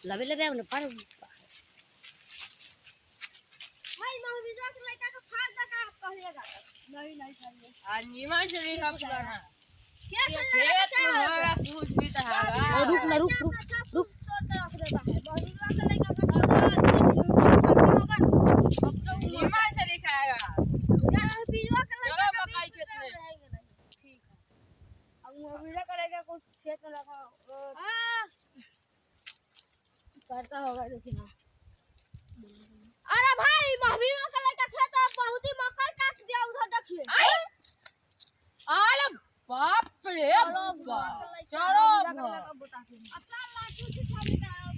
लबे लबे उन पर भाई महावीर का लड़का का फाड़ दा का कहिएगा नहीं नहीं चाहिए आज नीमा से लिखा पुराना क्या खेत में होगा कुछ भी तो होगा रुक ना रुक रुक रुक तोड़ के रख देता है महावीर का लड़का का होगा नीमा से लिखाएगा यार बीजवा का चलो लड़का मकई खेत में ठीक है अब महावीर का लड़का को खेत में रखा हां करता होगा देखना अरे भाई महावीर का लड़का खेत में बहुत ही मकई काट दिया उधर देखिए अरे बाप रे बाप चलो अपना लाठी से